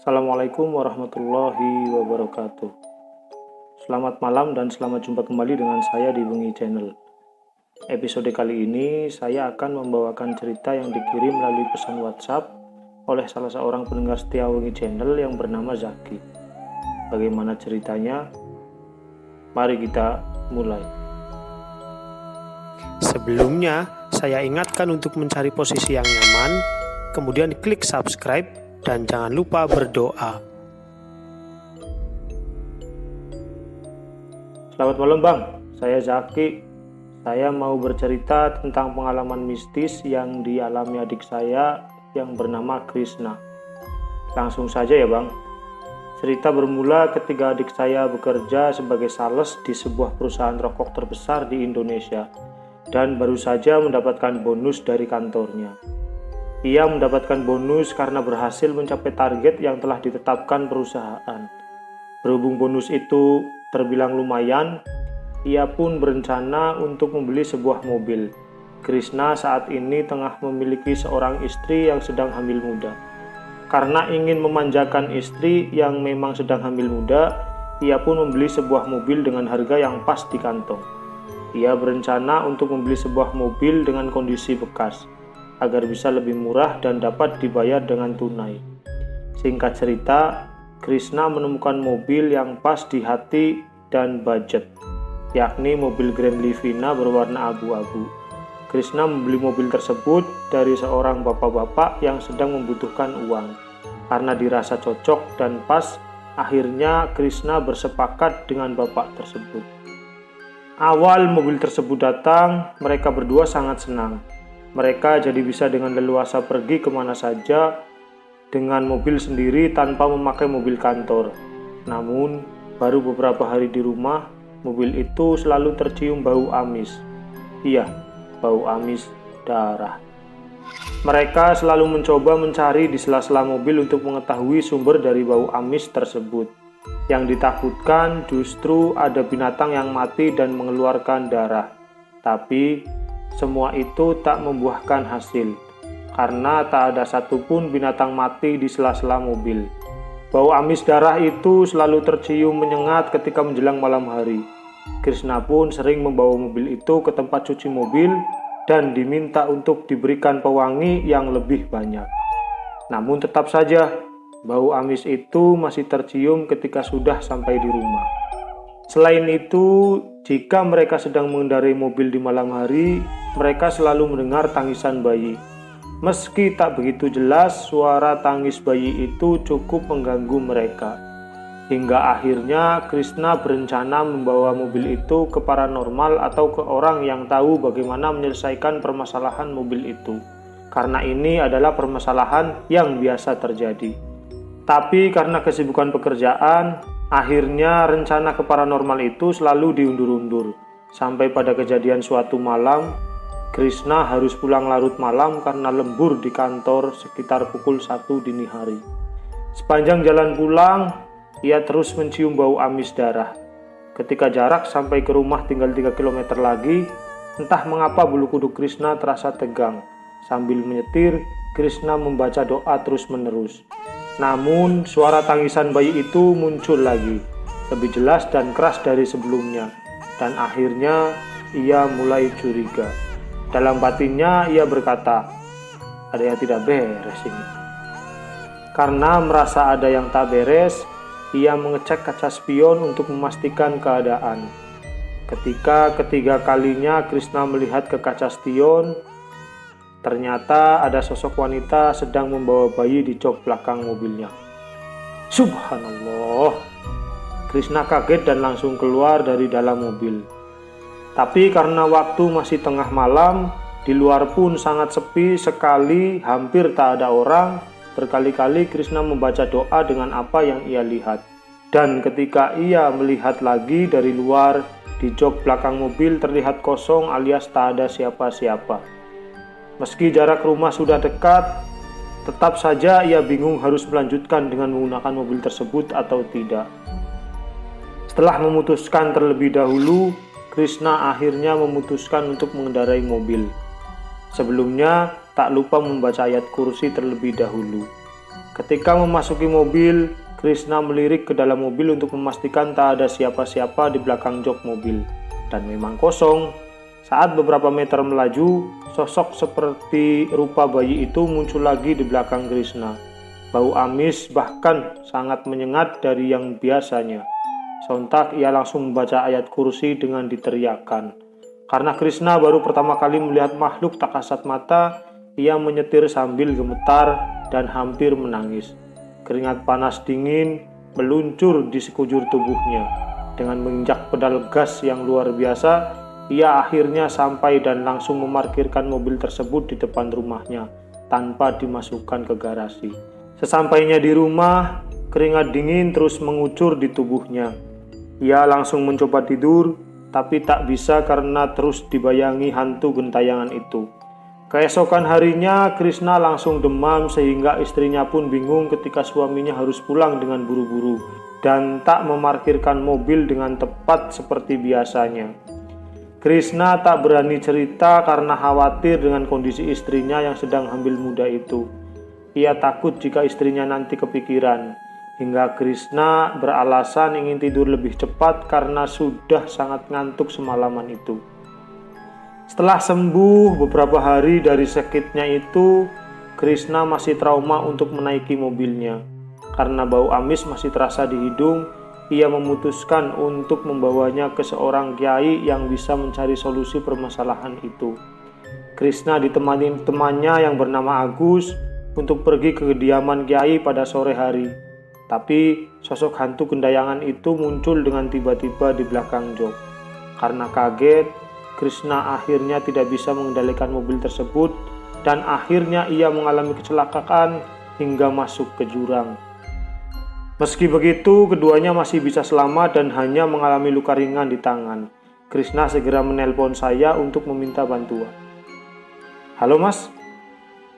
Assalamualaikum warahmatullahi wabarakatuh. Selamat malam dan selamat jumpa kembali dengan saya di Wengi Channel. Episode kali ini saya akan membawakan cerita yang dikirim melalui pesan WhatsApp oleh salah seorang pendengar setia Wengi Channel yang bernama Zaki. Bagaimana ceritanya? Mari kita mulai. Sebelumnya, saya ingatkan untuk mencari posisi yang nyaman, kemudian klik subscribe, dan jangan lupa berdoa. Selamat malam Bang, saya Zaki. Saya mau bercerita tentang pengalaman mistis yang dialami adik saya yang bernama Krishna. Langsung saja ya Bang. Cerita bermula ketika adik saya bekerja sebagai sales di sebuah perusahaan rokok terbesar di Indonesia dan baru saja mendapatkan bonus dari kantornya. Ia mendapatkan bonus karena berhasil mencapai target yang telah ditetapkan perusahaan. Berhubung bonus itu terbilang lumayan, ia pun berencana untuk membeli sebuah mobil. Krishna saat ini tengah memiliki seorang istri yang sedang hamil muda. Karena ingin memanjakan istri yang memang sedang hamil muda, ia pun membeli sebuah mobil dengan harga yang pas di kantong. Ia berencana untuk membeli sebuah mobil dengan kondisi bekas, agar bisa lebih murah dan dapat dibayar dengan tunai. Singkat cerita, Krishna menemukan mobil yang pas di hati dan budget, yakni mobil Grand Livina berwarna abu-abu. Krishna membeli mobil tersebut dari seorang bapak-bapak yang sedang membutuhkan uang. Karena dirasa cocok dan pas, akhirnya Krishna bersepakat dengan bapak tersebut. Awal mobil tersebut datang, mereka berdua sangat senang. Mereka jadi bisa dengan leluasa pergi kemana saja dengan mobil sendiri tanpa memakai mobil kantor. Namun, baru beberapa hari di rumah, mobil itu selalu tercium bau amis. Iya, bau amis darah. Mereka selalu mencoba mencari di sela-sela mobil untuk mengetahui sumber dari bau amis tersebut. Yang ditakutkan justru ada binatang yang mati dan mengeluarkan darah. Tapi semua itu tak membuahkan hasil, karena tak ada satupun binatang mati di sela-sela mobil. Bau amis darah itu selalu tercium menyengat ketika menjelang malam hari. Krishna pun sering membawa mobil itu ke tempat cuci mobil dan diminta untuk diberikan pewangi yang lebih banyak. Namun tetap saja, bau amis itu masih tercium ketika sudah sampai di rumah. Selain itu, jika mereka sedang mengendarai mobil di malam hari, mereka selalu mendengar tangisan bayi. Meski tak begitu jelas, suara tangis bayi itu cukup mengganggu mereka. Hingga akhirnya Krishna berencana membawa mobil itu ke paranormal atau ke orang yang tahu bagaimana menyelesaikan permasalahan mobil itu. Karena ini adalah permasalahan yang biasa terjadi. Tapi karena kesibukan pekerjaan, akhirnya rencana ke paranormal itu selalu diundur-undur. Sampai pada kejadian suatu malam, Krishna harus pulang larut malam karena lembur di kantor sekitar pukul 1 dini hari. Sepanjang jalan pulang, ia terus mencium bau amis darah. Ketika jarak sampai ke rumah tinggal 3 km lagi, entah mengapa bulu kuduk Krishna terasa tegang. Sambil menyetir, Krishna membaca doa terus-menerus. Namun, suara tangisan bayi itu muncul lagi, lebih jelas dan keras dari sebelumnya. Dan akhirnya, ia mulai curiga. Dalam batinnya, ia berkata, ada yang tidak beres ini. Karena merasa ada yang tak beres, ia mengecek kaca spion untuk memastikan keadaan. Ketika ketiga kalinya Krishna melihat ke kaca spion, ternyata ada sosok wanita sedang membawa bayi di jok belakang mobilnya. Subhanallah. Krishna kaget dan langsung keluar dari dalam mobil. Tapi karena waktu masih tengah malam, di luar pun sangat sepi sekali, hampir tak ada orang. Berkali-kali Krishna membaca doa dengan apa yang ia lihat. Dan ketika ia melihat lagi dari luar, di jok belakang mobil terlihat kosong alias tak ada siapa-siapa. Meski jarak rumah sudah dekat, tetap saja ia bingung harus melanjutkan dengan menggunakan mobil tersebut atau tidak. Setelah memutuskan terlebih dahulu, Krishna akhirnya memutuskan untuk mengendarai mobil. Sebelumnya, tak lupa membaca ayat kursi terlebih dahulu. Ketika memasuki mobil, Krishna melirik ke dalam mobil untuk memastikan tak ada siapa-siapa di belakang jok mobil. Dan memang kosong. Saat beberapa meter melaju, sosok seperti rupa bayi itu muncul lagi di belakang Krishna. Bau amis bahkan sangat menyengat dari yang biasanya. Sontak ia langsung membaca ayat kursi dengan diteriakkan. Karena Krishna baru pertama kali melihat makhluk tak kasat mata, ia menyetir sambil gemetar dan hampir menangis. Keringat panas dingin meluncur di sekujur tubuhnya. Dengan menginjak pedal gas yang luar biasa, ia akhirnya sampai dan langsung memarkirkan mobil tersebut di depan rumahnya tanpa dimasukkan ke garasi. Sesampainya di rumah, keringat dingin terus mengucur di tubuhnya. Ia langsung mencoba tidur, tapi tak bisa karena terus dibayangi hantu gentayangan itu. Keesokan harinya, Krishna langsung demam sehingga istrinya pun bingung ketika suaminya harus pulang dengan buru-buru dan tak memarkirkan mobil dengan tepat seperti biasanya. Krishna tak berani cerita karena khawatir dengan kondisi istrinya yang sedang hamil muda itu. Ia takut jika istrinya nanti kepikiran, hingga Krishna beralasan ingin tidur lebih cepat karena sudah sangat ngantuk semalaman itu. Setelah sembuh beberapa hari dari sakitnya itu, Krishna masih trauma untuk menaiki mobilnya. Karena bau amis masih terasa di hidung, ia memutuskan untuk membawanya ke seorang kiai yang bisa mencari solusi permasalahan itu. Krishna ditemani temannya yang bernama Agus untuk pergi ke kediaman kiai pada sore hari. Tapi sosok hantu gentayangan itu muncul dengan tiba-tiba di belakang jok. Karena kaget, Krishna akhirnya tidak bisa mengendalikan mobil tersebut dan akhirnya ia mengalami kecelakaan hingga masuk ke jurang. Meski begitu, keduanya masih bisa selamat dan hanya mengalami luka ringan di tangan. Krishna segera menelpon saya untuk meminta bantuan. "Halo mas?"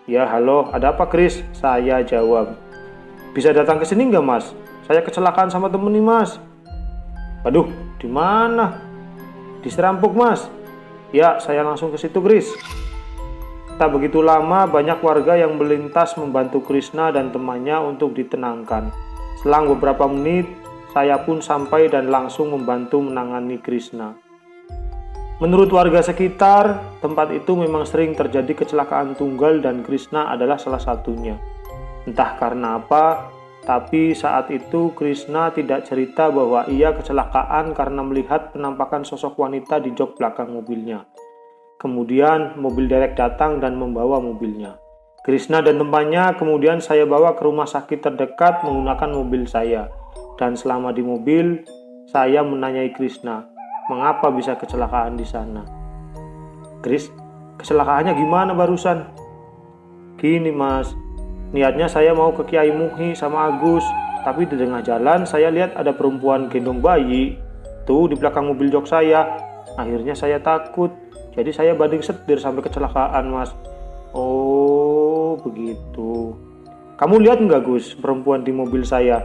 "Ya halo, ada apa Kris?" Saya jawab. "Bisa datang ke sini nggak mas? Saya kecelakaan sama temen nih mas." "Waduh, di mana?" "Di Serampok mas." "Ya, saya langsung ke situ Kris." Tak begitu lama, banyak warga yang melintas membantu Krishna dan temannya untuk ditenangkan. Selang beberapa menit, saya pun sampai dan langsung membantu menangani Krishna. Menurut warga sekitar, tempat itu memang sering terjadi kecelakaan tunggal dan Krishna adalah salah satunya. Entah karena apa, tapi saat itu Krishna tidak cerita bahwa ia kecelakaan karena melihat penampakan sosok wanita di jok belakang mobilnya. Kemudian mobil derek datang dan membawa mobilnya. Krishna dan temannya kemudian saya bawa ke rumah sakit terdekat menggunakan mobil saya. Dan selama di mobil, saya menanyai Krishna, mengapa bisa kecelakaan di sana. "Kris, kecelakaannya gimana barusan?" "Gini mas, niatnya saya mau ke Kiai Muhi sama Agus, tapi di tengah jalan saya lihat ada perempuan gendong bayi tuh di belakang mobil jok saya. Akhirnya saya takut, jadi saya banting setir sampai kecelakaan mas." "Oh begitu. Kamu lihat nggak Gus perempuan di mobil saya?"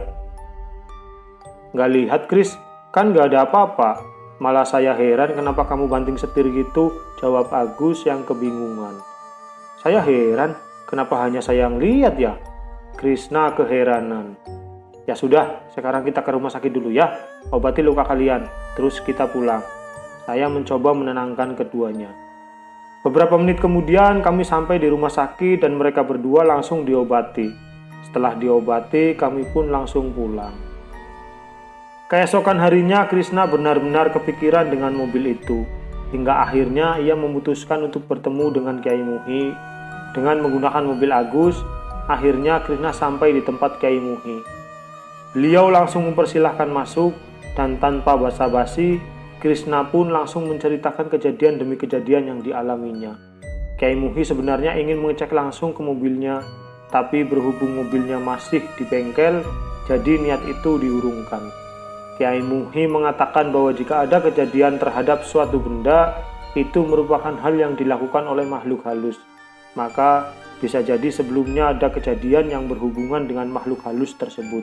"Nggak lihat Kris, kan nggak ada apa-apa. Malah saya heran kenapa kamu banting setir gitu," jawab Agus yang kebingungan. "Saya heran, kenapa hanya saya yang lihat ya?" Krishna keheranan. "Ya sudah, sekarang kita ke rumah sakit dulu ya. Obati luka kalian, terus kita pulang." Saya mencoba menenangkan keduanya. Beberapa menit kemudian kami sampai di rumah sakit dan mereka berdua langsung diobati. Setelah diobati, kami pun langsung pulang. Keesokan harinya Krishna benar-benar kepikiran dengan mobil itu. Hingga akhirnya ia memutuskan untuk bertemu dengan Kiai Muhi. Dengan menggunakan mobil Agus, akhirnya Krishna sampai di tempat Kiai Muhi. Beliau langsung mempersilahkan masuk dan tanpa basa-basi, Krishna pun langsung menceritakan kejadian demi kejadian yang dialaminya. Kiai Muhi sebenarnya ingin mengecek langsung ke mobilnya, tapi berhubung mobilnya masih di bengkel, jadi niat itu diurungkan. Kiai Muhi mengatakan bahwa jika ada kejadian terhadap suatu benda, itu merupakan hal yang dilakukan oleh makhluk halus. Maka bisa jadi sebelumnya ada kejadian yang berhubungan dengan makhluk halus tersebut.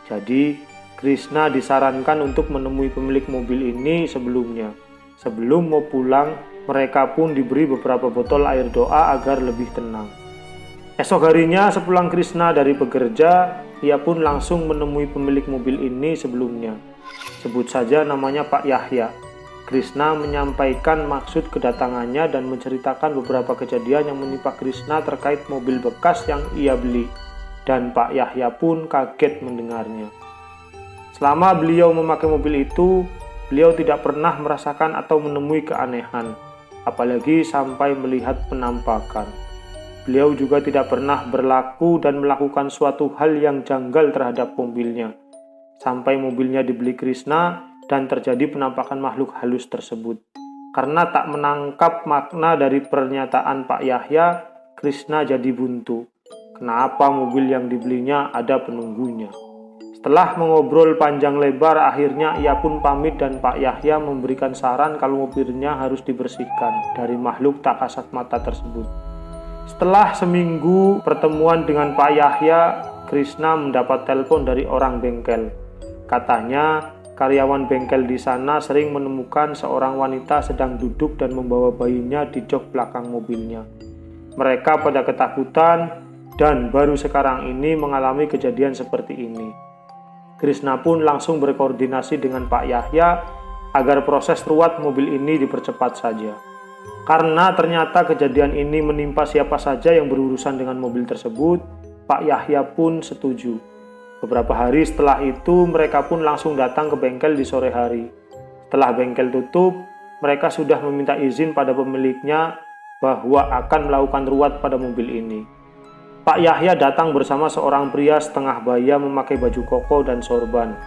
Jadi Krishna disarankan untuk menemui pemilik mobil ini sebelumnya. Sebelum mau pulang, mereka pun diberi beberapa botol air doa agar lebih tenang. Esok harinya sepulang Krishna dari bekerja, ia pun langsung menemui pemilik mobil ini sebelumnya. Sebut saja namanya Pak Yahya. Krishna menyampaikan maksud kedatangannya dan menceritakan beberapa kejadian yang menimpa Krishna terkait mobil bekas yang ia beli. Dan Pak Yahya pun kaget mendengarnya. Selama beliau memakai mobil itu, beliau tidak pernah merasakan atau menemui keanehan, apalagi sampai melihat penampakan. Beliau juga tidak pernah berlaku dan melakukan suatu hal yang janggal terhadap mobilnya, sampai mobilnya dibeli Krishna dan terjadi penampakan makhluk halus tersebut. Karena tak menangkap makna dari pernyataan Pak Yahya, Krishna jadi buntu. Kenapa mobil yang dibelinya ada penunggunya? Setelah mengobrol panjang lebar, akhirnya ia pun pamit dan Pak Yahya memberikan saran kalau mobilnya harus dibersihkan dari makhluk tak kasat mata tersebut. Setelah seminggu pertemuan dengan Pak Yahya, Krishna mendapat telepon dari orang bengkel. Katanya, karyawan bengkel di sana sering menemukan seorang wanita sedang duduk dan membawa bayinya di jok belakang mobilnya. Mereka pada ketakutan dan baru sekarang ini mengalami kejadian seperti ini. Krishna pun langsung berkoordinasi dengan Pak Yahya agar proses ruwat mobil ini dipercepat saja. Karena ternyata kejadian ini menimpa siapa saja yang berurusan dengan mobil tersebut, Pak Yahya pun setuju. Beberapa hari setelah itu, mereka pun langsung datang ke bengkel di sore hari. Setelah bengkel tutup, mereka sudah meminta izin pada pemiliknya bahwa akan melakukan ruwat pada mobil ini. Pak Yahya datang bersama seorang pria setengah baya memakai baju koko dan sorban.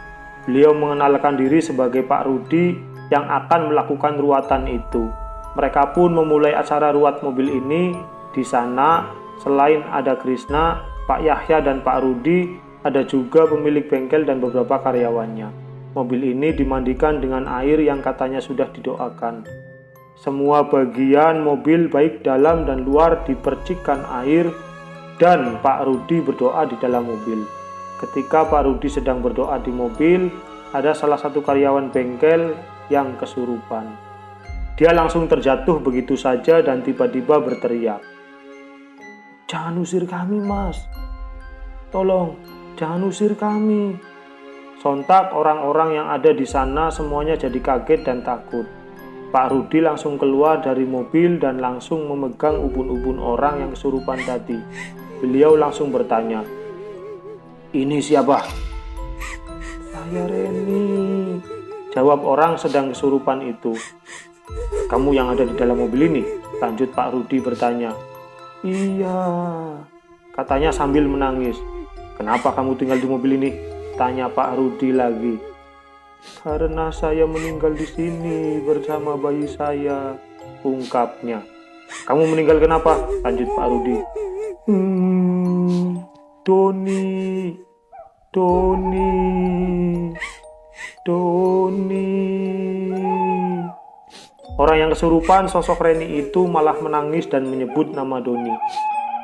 Beliau mengenalkan diri sebagai Pak Rudi yang akan melakukan ruatan itu. Mereka pun memulai acara ruat mobil ini. Di sana, selain ada Krishna, Pak Yahya dan Pak Rudi, ada juga pemilik bengkel dan beberapa karyawannya. Mobil ini dimandikan dengan air yang katanya sudah didoakan. Semua bagian mobil baik dalam dan luar dipercikkan air dan Pak Rudi berdoa di dalam mobil. Ketika Pak Rudi sedang berdoa di mobil, ada salah satu karyawan bengkel yang kesurupan. Dia langsung terjatuh begitu saja dan tiba-tiba berteriak, "Jangan usir kami, Mas. Tolong, jangan usir kami." Sontak orang-orang yang ada di sana semuanya jadi kaget dan takut. Pak Rudi langsung keluar dari mobil dan langsung memegang ubun-ubun orang yang kesurupan tadi. Beliau langsung bertanya, "Ini siapa?" "Saya Reni," jawab orang sedang kesurupan itu. "Kamu yang ada di dalam mobil ini?" lanjut Pak Rudi bertanya. "Iya," katanya sambil menangis. "Kenapa kamu tinggal di mobil ini?" tanya Pak Rudi lagi. "Karena saya meninggal di sini bersama bayi saya," ungkapnya. "Kamu meninggal kenapa?" lanjut Pak Rudi. Doni. Orang yang kesurupan sosok Reni itu malah menangis dan menyebut nama Doni.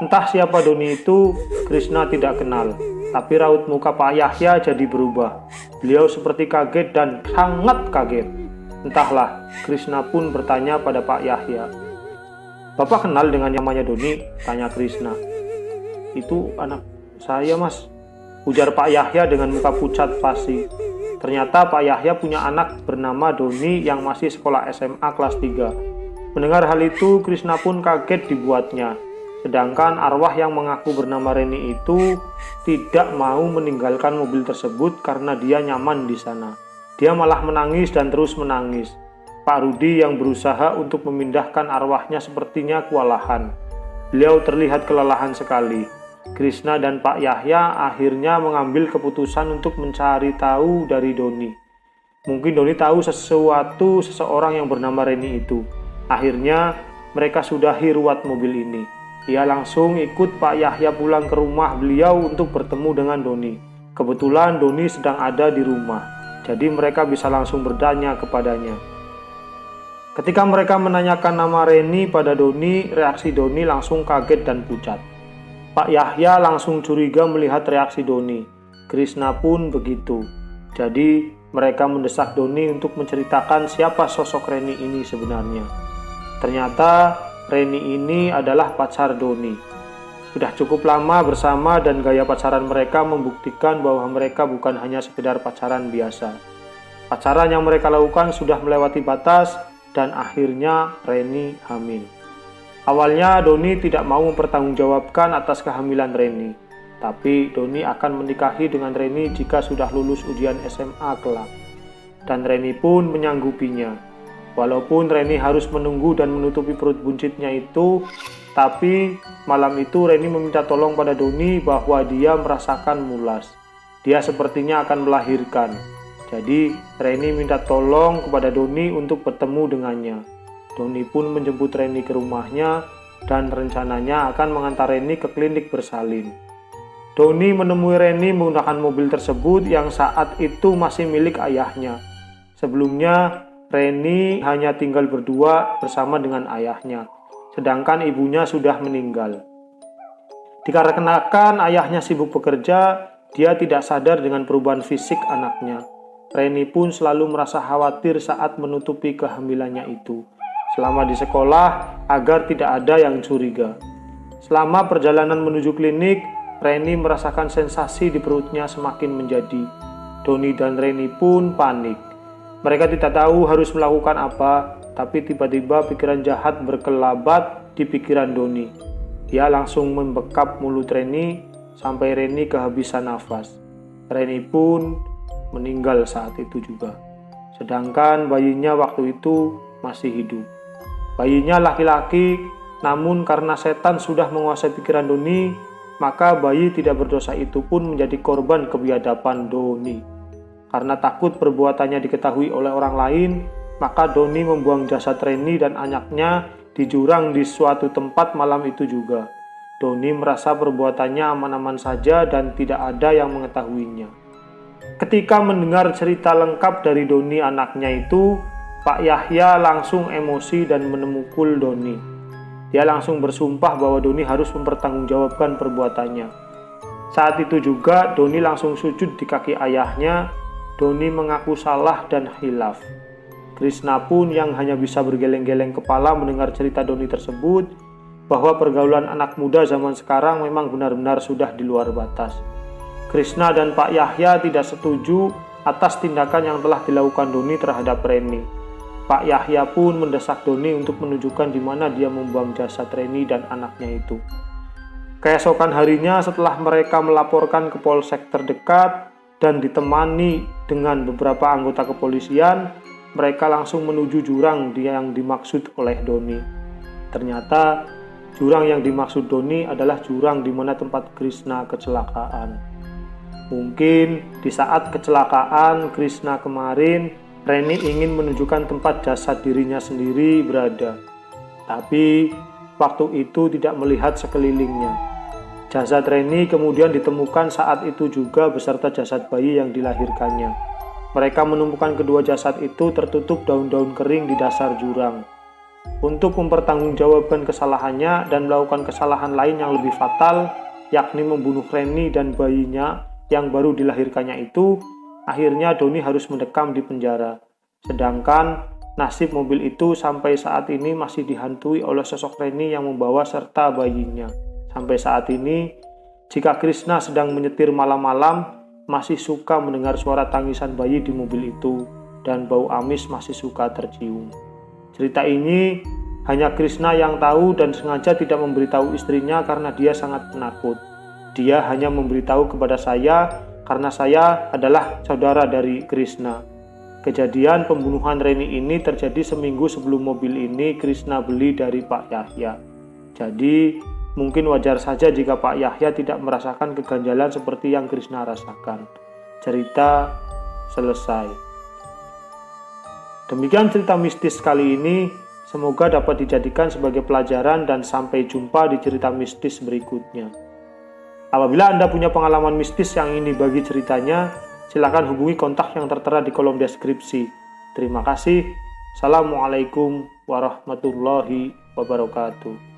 Entah siapa Doni itu, Krishna tidak kenal. Tapi raut muka Pak Yahya jadi berubah. Beliau seperti kaget dan sangat kaget. Entahlah, Krishna pun bertanya pada Pak Yahya. "Bapak kenal dengan namanya Doni?" tanya Krishna. "Itu anak saya, Mas," ujar Pak Yahya dengan muka pucat pasi. Ternyata Pak Yahya punya anak bernama Doni yang masih sekolah SMA kelas 3. Mendengar hal itu, Krishna pun kaget dibuatnya. Sedangkan arwah yang mengaku bernama Reni itu tidak mau meninggalkan mobil tersebut karena dia nyaman di sana. Dia malah menangis dan terus menangis. Pak Rudi yang berusaha untuk memindahkan arwahnya sepertinya kewalahan. Beliau terlihat kelelahan sekali. Krishna dan Pak Yahya akhirnya mengambil keputusan untuk mencari tahu dari Doni. Mungkin Doni tahu seseorang yang bernama Reni itu. Akhirnya mereka sudahi ruat mobil ini. Ia langsung ikut Pak Yahya pulang ke rumah beliau untuk bertemu dengan Doni. Kebetulan Doni sedang ada di rumah, jadi mereka bisa langsung bertanya kepadanya. Ketika mereka menanyakan nama Reni pada Doni, reaksi Doni langsung kaget dan pucat. Pak Yahya langsung curiga melihat reaksi Doni. Krishna pun begitu. Jadi mereka mendesak Doni untuk menceritakan siapa sosok Reni ini sebenarnya. Ternyata Reni ini adalah pacar Doni. Sudah cukup lama bersama dan gaya pacaran mereka membuktikan bahwa mereka bukan hanya sekedar pacaran biasa. Pacaran yang mereka lakukan sudah melewati batas dan akhirnya Reni hamil. Awalnya Doni tidak mau mempertanggungjawabkan atas kehamilan Reni, tapi Doni akan menikahi dengan Reni jika sudah lulus ujian SMA kelak. Dan Reni pun menyanggupinya. Walaupun Reni harus menunggu dan menutupi perut buncitnya itu, tapi malam itu Reni meminta tolong pada Doni bahwa dia merasakan mulas. Dia sepertinya akan melahirkan. Jadi Reni minta tolong kepada Doni untuk bertemu dengannya. Doni pun menjemput Reni ke rumahnya dan rencananya akan mengantar Reni ke klinik bersalin. Doni menemui Reni menggunakan mobil tersebut yang saat itu masih milik ayahnya. Sebelumnya Reni hanya tinggal berdua bersama dengan ayahnya, sedangkan ibunya sudah meninggal. Dikarenakan ayahnya sibuk bekerja, dia tidak sadar dengan perubahan fisik anaknya. Reni pun selalu merasa khawatir saat menutupi kehamilannya itu, selama di sekolah agar tidak ada yang curiga. Selama perjalanan menuju klinik, Reni merasakan sensasi di perutnya semakin menjadi. Doni dan Reni pun panik. Mereka tidak tahu harus melakukan apa, tapi tiba-tiba pikiran jahat berkelabat di pikiran Doni. Dia langsung membekap mulut Reni sampai Reni kehabisan nafas. Reni pun meninggal saat itu juga. Sedangkan bayinya waktu itu masih hidup. Bayinya laki-laki, namun karena setan sudah menguasai pikiran Doni, maka bayi tidak berdosa itu pun menjadi korban kebiadaban Doni. Karena takut perbuatannya diketahui oleh orang lain, maka Doni membuang jasad Reni dan anaknya di jurang di suatu tempat malam itu juga. Doni merasa perbuatannya aman-aman saja dan tidak ada yang mengetahuinya. Ketika mendengar cerita lengkap dari Doni anaknya itu, Pak Yahya langsung emosi dan memukul Doni. Dia langsung bersumpah bahwa Doni harus mempertanggungjawabkan perbuatannya. Saat itu juga Doni langsung sujud di kaki ayahnya. Doni mengaku salah dan hilaf. Krishna pun yang hanya bisa bergeleng-geleng kepala mendengar cerita Doni tersebut, bahwa pergaulan anak muda zaman sekarang memang benar-benar sudah di luar batas. Krishna dan Pak Yahya tidak setuju atas tindakan yang telah dilakukan Doni terhadap Reni. Pak Yahya pun mendesak Doni untuk menunjukkan di mana dia membuang jasad Reni dan anaknya itu. Keesokan harinya setelah mereka melaporkan ke polsek terdekat dan ditemani dengan beberapa anggota kepolisian, mereka langsung menuju jurang yang dimaksud oleh Doni. Ternyata jurang yang dimaksud Doni adalah jurang di mana tempat Krishna kecelakaan. Mungkin di saat kecelakaan Krishna kemarin, Reni ingin menunjukkan tempat jasad dirinya sendiri berada. Tapi waktu itu tidak melihat sekelilingnya. Jasad Reni kemudian ditemukan saat itu juga beserta jasad bayi yang dilahirkannya. Mereka menemukan kedua jasad itu tertutup daun-daun kering di dasar jurang. Untuk mempertanggungjawabkan kesalahannya dan melakukan kesalahan lain yang lebih fatal, yakni membunuh Reni dan bayinya yang baru dilahirkannya itu, akhirnya Doni harus mendekam di penjara. Sedangkan nasib mobil itu sampai saat ini masih dihantui oleh sosok Reni yang membawa serta bayinya. Sampai saat ini, jika Krishna sedang menyetir malam-malam, masih suka mendengar suara tangisan bayi di mobil itu, dan bau amis masih suka tercium. Cerita ini hanya Krishna yang tahu dan sengaja tidak memberitahu istrinya karena dia sangat penakut. Dia hanya memberitahu kepada saya karena saya adalah saudara dari Krishna. Kejadian pembunuhan Reni ini terjadi seminggu sebelum mobil ini Krishna beli dari Pak Yahya. Jadi, mungkin wajar saja jika Pak Yahya tidak merasakan keganjalan seperti yang Krishna rasakan. Cerita selesai. Demikian cerita mistis kali ini. Semoga dapat dijadikan sebagai pelajaran dan sampai jumpa di cerita mistis berikutnya. Apabila Anda punya pengalaman mistis yang ingin dibagi ceritanya, silakan hubungi kontak yang tertera di kolom deskripsi. Terima kasih. Assalamualaikum warahmatullahi wabarakatuh.